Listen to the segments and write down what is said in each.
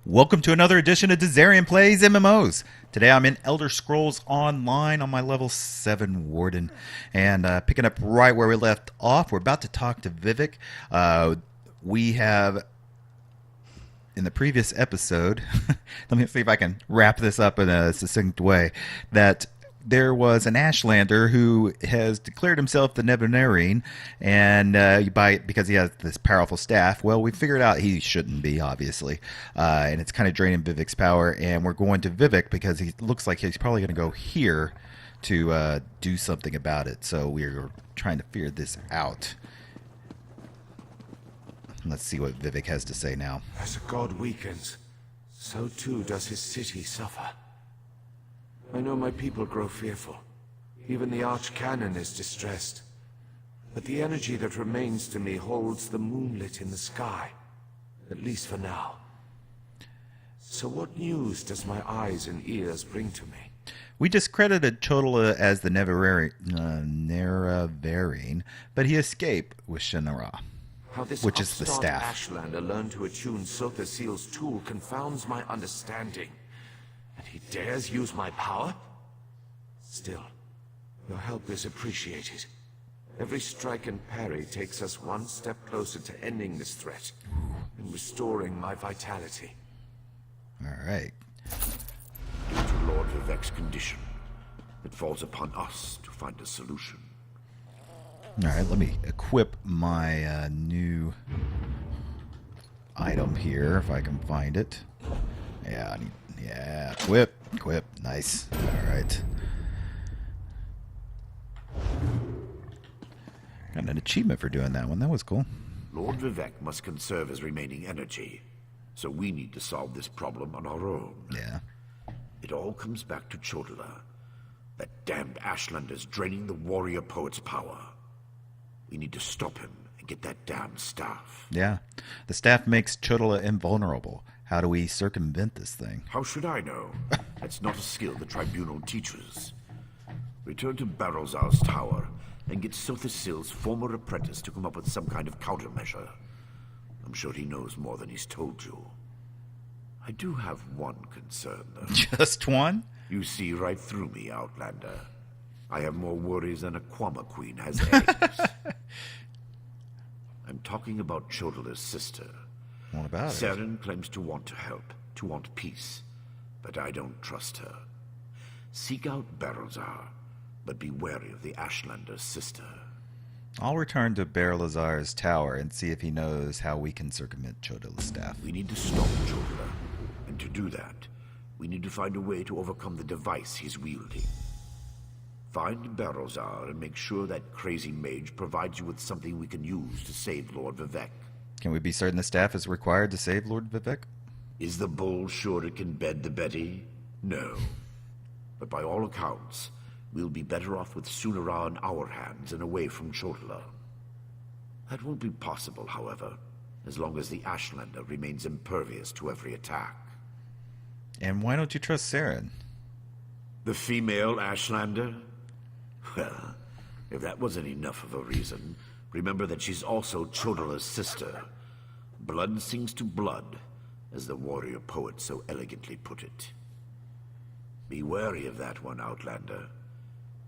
Welcome to another edition of Dizzarian Plays MMOs. Today I'm in Elder Scrolls Online on my level 7 Warden. And picking up right where we left off, we're about to talk to Vivec. We have, in the previous episode, let me see if I can wrap this up in a succinct way, that there was an Ashlander who has declared himself the Nevenarine, and because he has this powerful staff. Well, we figured out he shouldn't be, obviously, and it's kind of draining Vivec's power. And we're going to Vivec because he looks like he's probably going to go here to do something about it. So we're trying to figure this out. Let's see what Vivec has to say now. As a god weakens, so too does his city suffer. I know my people grow fearful. Even the Archcanon is distressed. But the energy that remains to me holds the moonlit in the sky. At least for now. So what news does my eyes and ears bring to me? We discredited Chodola as the Neverarine, but he escaped with Shinra, How this which is the upstart staff. Ashlander learned to attune Sotha Seal's tool confounds my understanding. And he dares use my power? Still, your help is appreciated. Every strike and parry takes us one step closer to ending this threat and restoring my vitality. All right. Due to Lord Vivec's condition, it falls upon us to find a solution. All right, let me equip my new item here, if I can find it. Yeah, equip, nice. All right. Got an achievement for doing that one. That was cool. Lord Vivec must conserve his remaining energy, so we need to solve this problem on our own. Yeah. It all comes back to Chodola. That damned Ashlander's draining the warrior poet's power. We need to stop him and get that damned staff. Yeah. The staff makes Chodola invulnerable. How do we circumvent this thing? How should I know? That's not a skill the Tribunal teaches. Return to Barrelzar's tower and get Sotha Seal's former apprentice to come up with some kind of countermeasure. I'm sure he knows more than he's told you. I do have one concern, though. Just one? You see right through me, Outlander. I have more worries than a Kwama Queen has eggs. I'm talking about Chodola's sister. What about it? Saren claims to want to help, to want peace, but I don't trust her. Seek out Barrelzar, but be wary of the Ashlander's sister. I'll return to Barrelzar's tower and see if he knows how we can circumvent Chodola's staff. We need to stop Chodola, and to do that, we need to find a way to overcome the device he's wielding. Find Barrelzar and make sure that crazy mage provides you with something we can use to save Lord Vivec. Can we be certain the staff is required to save Lord Vivec? Is the bull sure it can bed the Betty? No. But by all accounts, we'll be better off with Sunara in our hands and away from Chodola. That won't be possible, however, as long as the Ashlander remains impervious to every attack. And why don't you trust Saren? The female Ashlander? Well, if that wasn't enough of a reason, remember that she's also Chodola's sister. Blood sings to blood, as the warrior poet so elegantly put it. Be wary of that one, Outlander.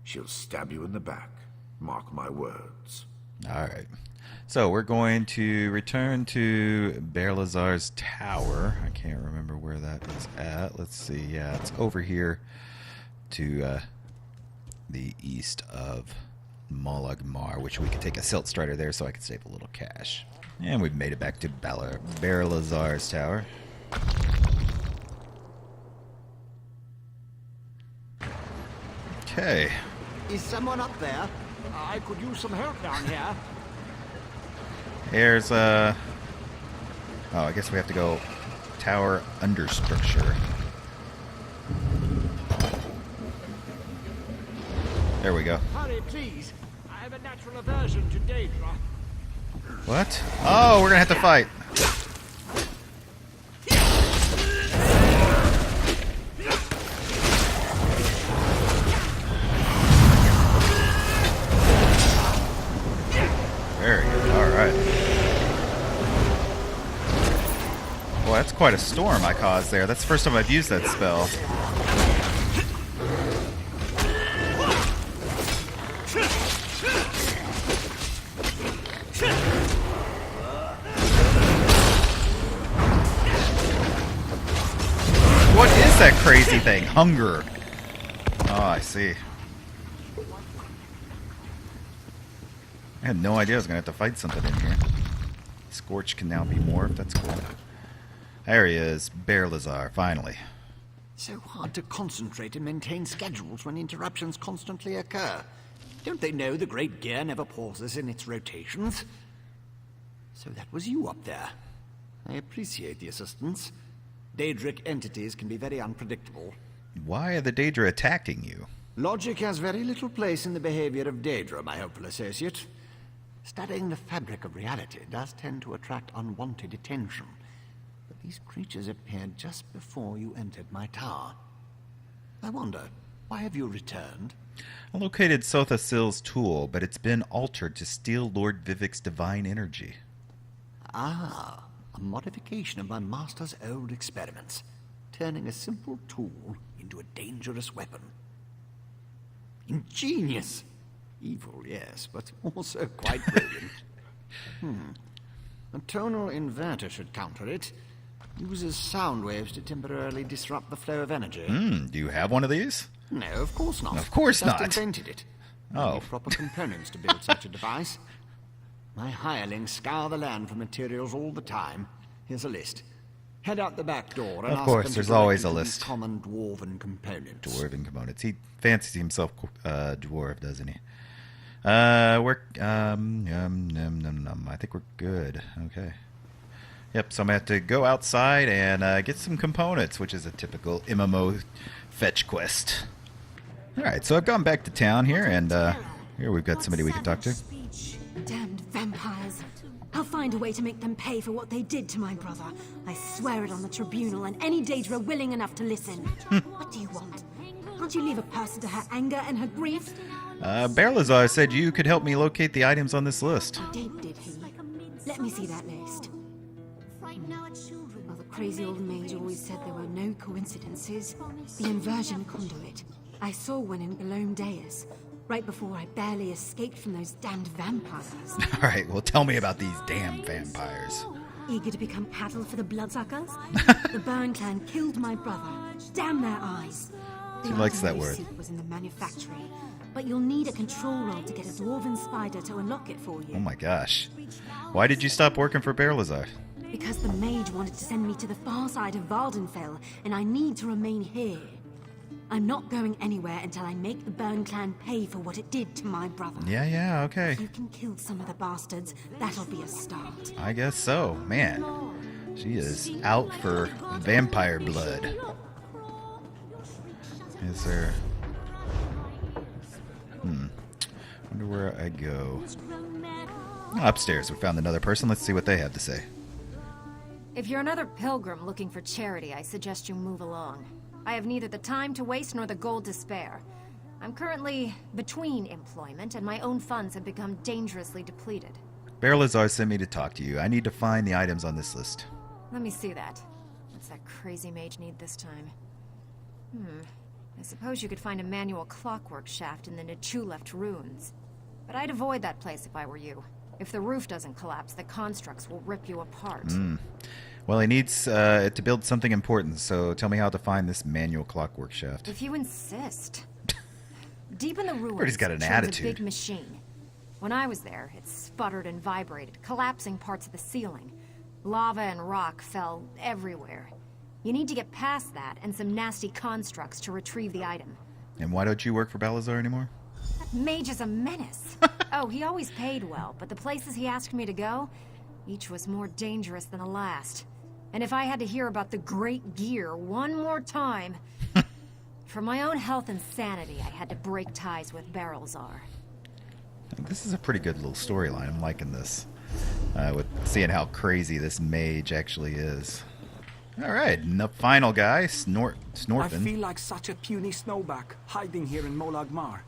She'll stab you in the back. Mark my words. All right. So we're going to return to Barrelzar's tower. I can't remember where that is at. Let's see. Yeah, it's over here to the east of Molagmar, which we could take a Silt Strider there so I can save a little cash. And we've made it back to Barrelzar's tower. Okay. Is someone up there? I could use some help down here. Here's oh, I guess we have to go tower understructure. There we go. Hurry, please. I have a natural aversion to Daedra. What? Oh, we're gonna have to fight. Very good. All right. Well, that's quite a storm I caused there. That's the first time I've used that spell. What is that crazy thing? Hunger. Oh, I see. I had no idea I was going to have to fight something in here. Scorch can now be morphed. That's cool. There he is. Bear Lazar, finally. So hard to concentrate and maintain schedules when interruptions constantly occur. Don't they know the Great Gear never pauses in its rotations? So that was you up there. I appreciate the assistance. Daedric entities can be very unpredictable. Why are the Daedra attacking you? Logic has very little place in the behavior of Daedra, my hopeful associate. Studying the fabric of reality does tend to attract unwanted attention. But these creatures appeared just before you entered my tower. I wonder, why have you returned? I located Sotha Sil's tool, but it's been altered to steal Lord Vivec's divine energy. Ah, a modification of my master's old experiments, turning a simple tool into a dangerous weapon. Ingenious! Evil, yes, but also quite brilliant. A tonal inverter should counter it. Uses sound waves to temporarily disrupt the flow of energy. Do you have one of these? No, of course not. Of course Just not. invented it. Oh. I need proper components to build such a device. My hirelings scour the land for materials all the time. Here's a list. Head out the back door and Of ask course, them to there's direct always you a to list. these common dwarven components. Dwarven components. He fancies himself dwarf, doesn't he? I think we're good. Okay. Yep, so I'm going to have to go outside and get some components, which is a typical MMO fetch quest. Alright, so I've gone back to town here, and here we've got somebody we can talk to. Damned vampires. I'll find a way to make them pay for what they did to my brother. I swear it on the tribunal and any Daedra willing enough to listen. What do you want? Can't you leave a person to her anger and her grief? Bear Lazar said you could help me locate the items on this list. Did he? Let me see that list. Well, the crazy old mage always said there were no coincidences. The inversion conduit. I saw one in Belome Deus, right before I barely escaped from those damned vampires. Alright, well tell me about these damn vampires. Eager to become cattle for the bloodsuckers? The Burn clan killed my brother. Damn their eyes. She likes that word. Was in the manufactory, but you'll need a control rod to get a dwarven spider to unlock it for you. Oh my gosh. Why did you stop working for Bear Lazar? Because the mage wanted to send me to the far side of Vardenfell, and I need to remain here. I'm not going anywhere until I make the Burn clan pay for what it did to my brother. Yeah, okay. If you can kill some of the bastards, that'll be a start. I guess so. Man, she is out for vampire blood. Is there... Wonder where I go. Upstairs, we found another person. Let's see what they have to say. If you're another pilgrim looking for charity, I suggest you move along. I have neither the time to waste nor the gold to spare. I'm currently between employment, and my own funds have become dangerously depleted. Bear Lazar sent me to talk to you. I need to find the items on this list. Let me see that. What's that crazy mage need this time? I suppose you could find a manual clockwork shaft in the Nichuleft ruins. But I'd avoid that place if I were you. If the roof doesn't collapse, the constructs will rip you apart. Well, he needs it to build something important, so tell me how to find this manual clockwork shaft. If you insist. Deep in the ruins, Everybody's got an turns attitude. a big machine. When I was there, it sputtered and vibrated, collapsing parts of the ceiling. Lava and rock fell everywhere. You need to get past that and some nasty constructs to retrieve the item. And why don't you work for Balazar anymore? That mage is a menace. Oh, he always paid well, but the places he asked me to go, each was more dangerous than the last. And if I had to hear about the Great Gear one more time... For my own health and sanity, I had to break ties with Barrelzar. This is a pretty good little storyline. I'm liking this. With seeing how crazy this mage actually is. Alright, and the final guy, I Snorfin. feel like such a puny snowback, hiding here in Molag Mar.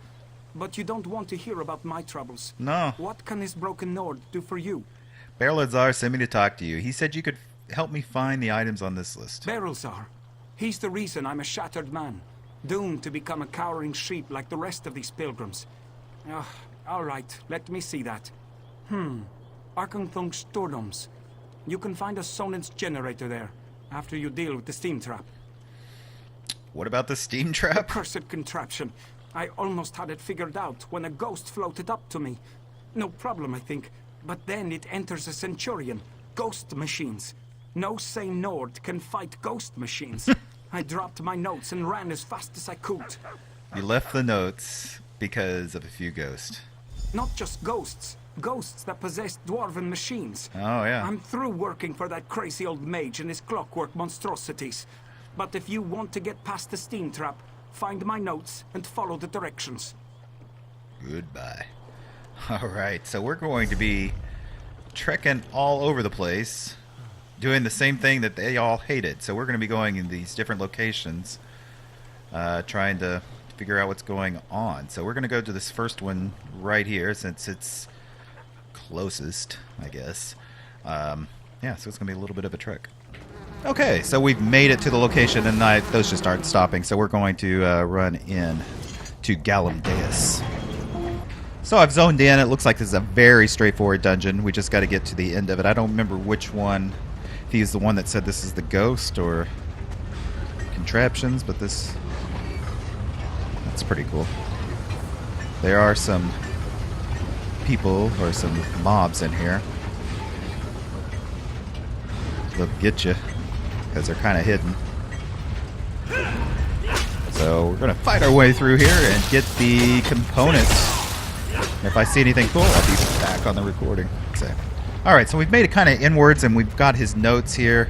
But you don't want to hear about my troubles. No. What can this broken Nord do for you? Bear Lazar sent me to talk to you. He said you could help me find the items on this list. Barrels are. He's the reason I'm a shattered man, doomed to become a cowering sheep like the rest of these pilgrims. All right, let me see that. Arkanthung Stordoms. You can find a Sonance generator there, after you deal with the steam trap. What about the steam trap? Cursed contraption. I almost had it figured out when a ghost floated up to me. No problem, I think. But then it enters a Centurion. Ghost machines. No sane Nord can fight ghost machines. I dropped my notes and ran as fast as I could. You left the notes because of a few ghosts. Not just ghosts. Ghosts that possess dwarven machines. Oh, yeah. I'm through working for that crazy old mage and his clockwork monstrosities. But if you want to get past the steam trap, find my notes and follow the directions. Goodbye. Alright, so we're going to be trekking all over the place, doing the same thing that they all hated. So we're going to be going in these different locations, trying to figure out what's going on. So we're going to go to this first one right here, since it's closest, I guess. Yeah, so it's going to be a little bit of a trek. Okay, so we've made it to the location, and those just aren't stopping, so we're going to run in to Galamdeus. So I've zoned in. It looks like this is a very straightforward dungeon. We just got to get to the end of it. I don't remember which one, if he's the one that said this is the ghost or contraptions, but that's pretty cool. There are some people or some mobs in here. They'll get you because they're kind of hidden. So we're going to fight our way through here and get the components. If I see anything cool, I'll be back on the recording. So, alright, so we've made it kind of inwards, and we've got his notes here.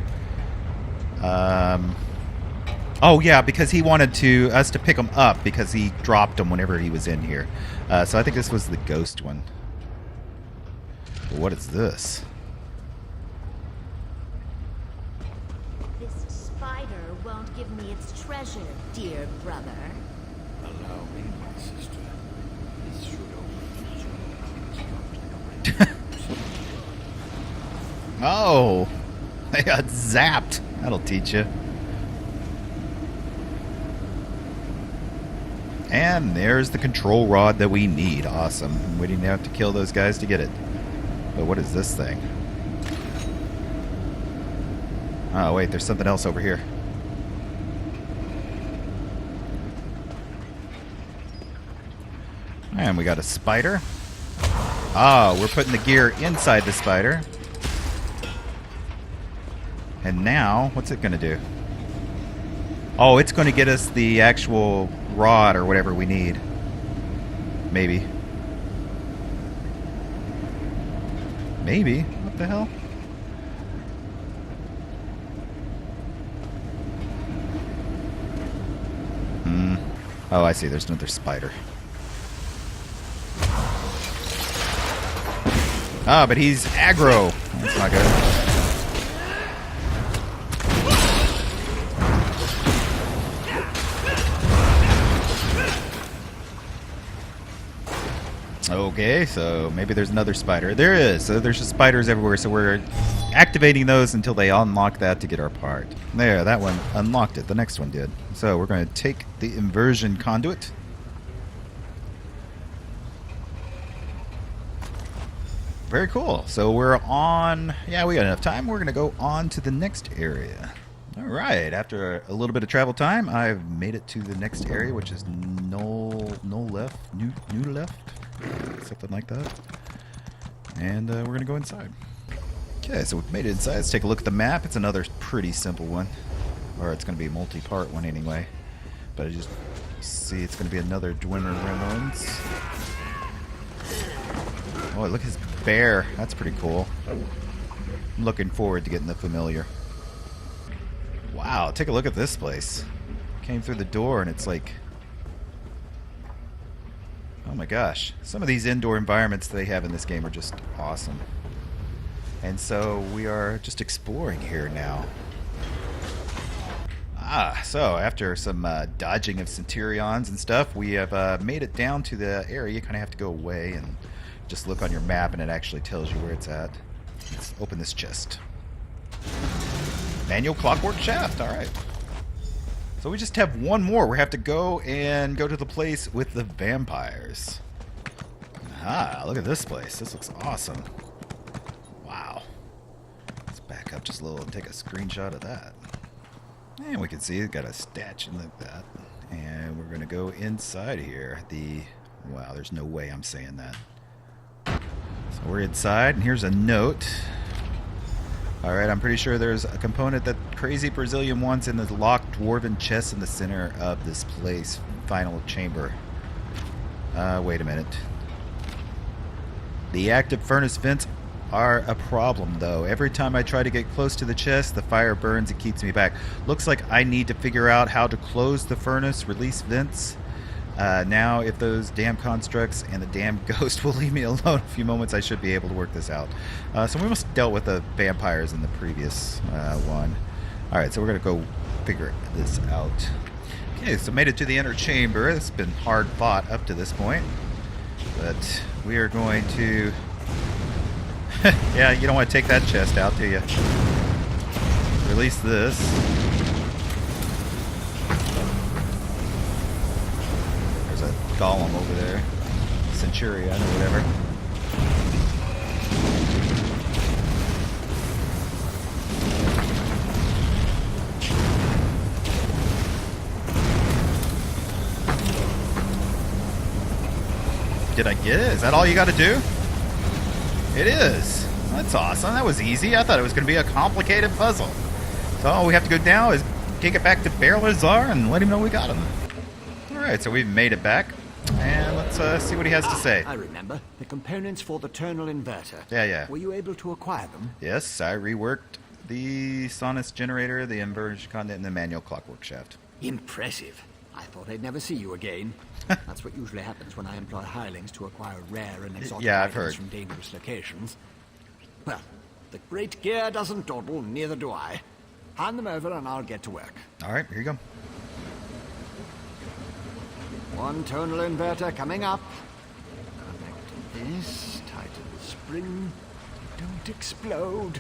Oh, yeah, because he wanted us to pick him up because he dropped them whenever he was in here. So I think this was the ghost one. But what is this? This spider won't give me its treasure, dear brother. Allow me, my sister. This should Oh, I got zapped. That'll teach you. And there's the control rod that we need. Awesome. We didn't have to kill those guys to get it. But what is this thing? Oh, wait, there's something else over here. And we got a spider. Oh, we're putting the gear inside the spider. And now, what's it going to do? Oh, it's going to get us the actual rod or whatever we need. Maybe. Maybe. What the hell? Oh, I see. There's another spider. Ah, but he's aggro. That's not good. Okay, so maybe there's another spider. There is. So there's just spiders everywhere, so we're activating those until they unlock that to get our part. There, that one unlocked it. The next one did. So we're going to take the inversion conduit. Very cool. So we're on... Yeah, we got enough time. We're going to go on to the next area. All right. After a little bit of travel time, I've made it to the next area, which is New Left. Something like that. And we're going to go inside. Okay, so we've made it inside. Let's take a look at the map. It's another pretty simple one. Or it's going to be a multi-part one anyway. But I just see it's going to be another Dwinder Remnants. Oh, look at his bear. That's pretty cool. I'm looking forward to getting the familiar. Wow, take a look at this place. Came through the door and it's like... Oh my gosh. Some of these indoor environments they have in this game are just awesome. And so we are just exploring here now. So after some dodging of Centurions and stuff, we have made it down to the area. You kind of have to go away and just look on your map and it actually tells you where it's at. Let's open this chest. Manual clockwork shaft. All right. So we just have one more. We have to go to the place with the vampires. Ah, look at this place. This looks awesome. Wow. Let's back up just a little and take a screenshot of that. And we can see it's got a statue like that. And we're going to go inside here. Wow, there's no way I'm saying that. So we're inside, and here's a note. Alright, I'm pretty sure there's a component that crazy Brazilian wants in the locked dwarven chest in the center of this place. Final chamber. Wait a minute. The active furnace vents are a problem, though. Every time I try to get close to the chest, the fire burns and keeps me back. Looks like I need to figure out how to close the furnace, release vents. Now, if those damn constructs and the damn ghost will leave me alone a few moments, I should be able to work this out. So we must have dealt with the vampires in the previous one. Alright, so we're going to go figure this out. Okay, so made it to the inner chamber. It's been hard fought up to this point. But we are going to... yeah, you don't want to take that chest out, do you? Release this. Golem over there, Centurion or whatever. Did I get it? Is that all you got to do? It is. That's awesome. That was easy. I thought it was going to be a complicated puzzle. So all we have to go now is take it back to Berlazar and let him know we got him. All right, so we've made it back. And let's see what he has to say. I remember. The components for the tonal inverter. Yeah. Were you able to acquire them? Yes, I reworked the Sonus generator, the inversion conduit, and the manual clockwork shaft. Impressive. I thought I'd never see you again. That's what usually happens when I employ hirelings to acquire rare and exotic I've items heard. from dangerous locations. Well, the great gear doesn't dawdle, neither do I. Hand them over and I'll get to work. All right, here you go. One tonal inverter coming up. Connect this, tighten the spring. Don't explode.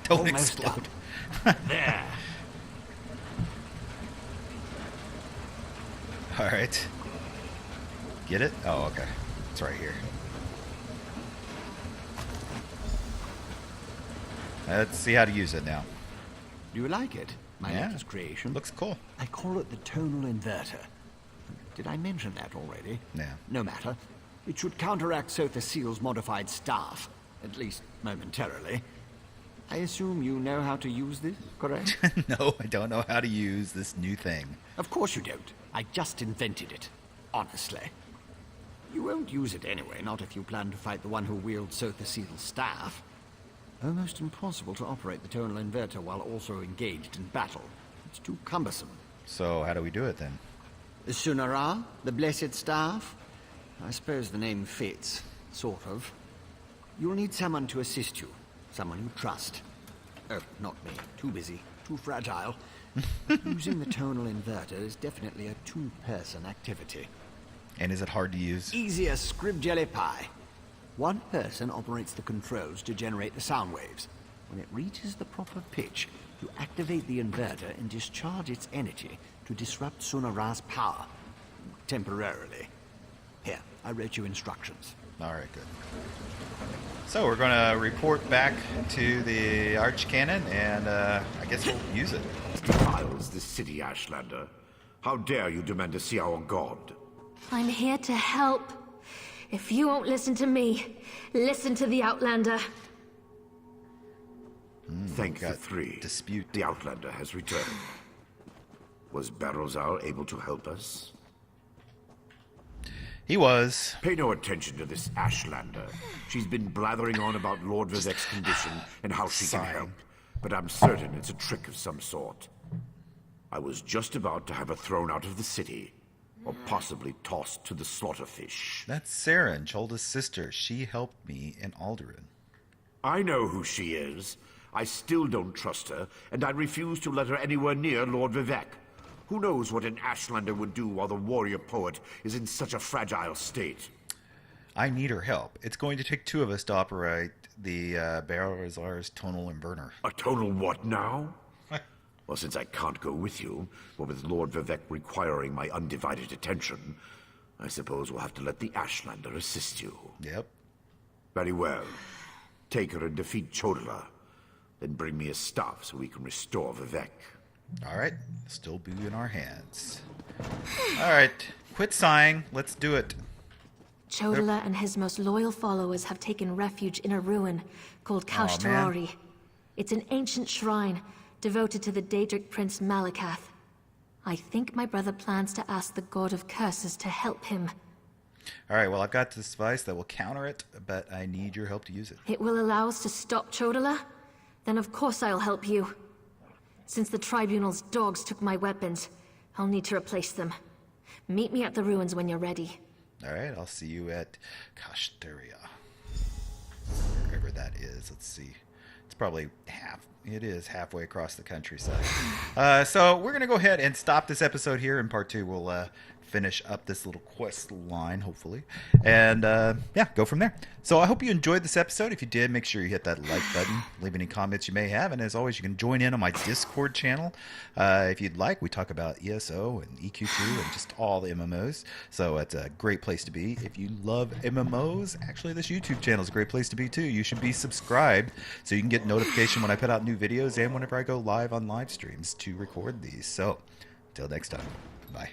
Don't Almost explode. There. All right. Get it? Oh, okay. It's right here. Let's see how to use it now. Do you like it? My latest creation. Looks cool. I call it the tonal inverter. Did I mention that already? Yeah. No matter. It should counteract Sotha Seal's modified staff, at least momentarily. I assume you know how to use this, correct? No, I don't know how to use this new thing. Of course you don't. I just invented it. Honestly. You won't use it anyway, not if you plan to fight the one who wields Sotha Seal's staff. Almost impossible to operate the tonal inverter while also engaged in battle. It's too cumbersome. So how do we do it then? The Sunara, the Blessed Staff? I suppose the name fits. Sort of. You'll need someone to assist you. Someone you trust. Oh, not me. Too busy. Too fragile. Using the tonal inverter is definitely a two-person activity. And is it hard to use? Easy as scrib jelly pie. One person operates the controls to generate the sound waves. When it reaches the proper pitch, you activate the inverter and discharge its energy to disrupt Sunara's power. Temporarily. Here, I wrote you instructions. All right, good. So we're going to report back to the Archcanon, and I guess we'll use it. Defiles this city, Ashlander. How dare you demand to see our god? I'm here to help. If you won't listen to me, listen to the Outlander. Thank the got three. dispute. The Outlander has returned. Was Berlazar able to help us? He was. Pay no attention to this Ashlander. She's been blathering on about Lord Vivec's condition and how she can help. But I'm certain it's a trick of some sort. I was just about to have her thrown out of the city. Or possibly tossed to the slaughterfish. That's Saren, Cholda's sister. She helped me in Alderaan. I know who she is. I still don't trust her, and I refuse to let her anywhere near Lord Vivec. Who knows what an Ashlander would do while the warrior poet is in such a fragile state? I need her help. It's going to take two of us to operate the Barazar's tonal inverter. A tonal what now? Well, since I can't go with you, what with Lord Vivec requiring my undivided attention, I suppose we'll have to let the Ashlander assist you. Yep. Very well. Take her and defeat Chodala. Then bring me his staff so we can restore Vivec. All right. Still be in our hands. All right. Quit sighing. Let's do it. Chodala and his most loyal followers have taken refuge in a ruin called man. Kashtarari. It's an ancient shrine devoted to the Daedric prince Malakath. I think my brother plans to ask the god of curses to help him. All right. Well, I've got this device that will counter it, but I need your help to use it. It will allow us to stop Chodala? Then of course I'll help you. Since the Tribunal's dogs took my weapons, I'll need to replace them. Meet me at the ruins when you're ready. All right. I'll see you at Kashtaria. Wherever that is. Let's see. It's probably it is halfway across the countryside. So we're going to go ahead and stop this episode here. In part 2, we'll finish up this little quest line, hopefully. And, yeah, go from there. So I hope you enjoyed this episode. If you did, make sure you hit that like button. Leave any comments you may have. And as always, you can join in on my Discord channel. If you'd like, we talk about ESO and EQ2 and just all the MMOs. So it's a great place to be. If you love MMOs, actually this YouTube channel is a great place to be too. You should be subscribed so you can get notification when I put out new videos and whenever I go live on live streams to record these. So until next time, bye.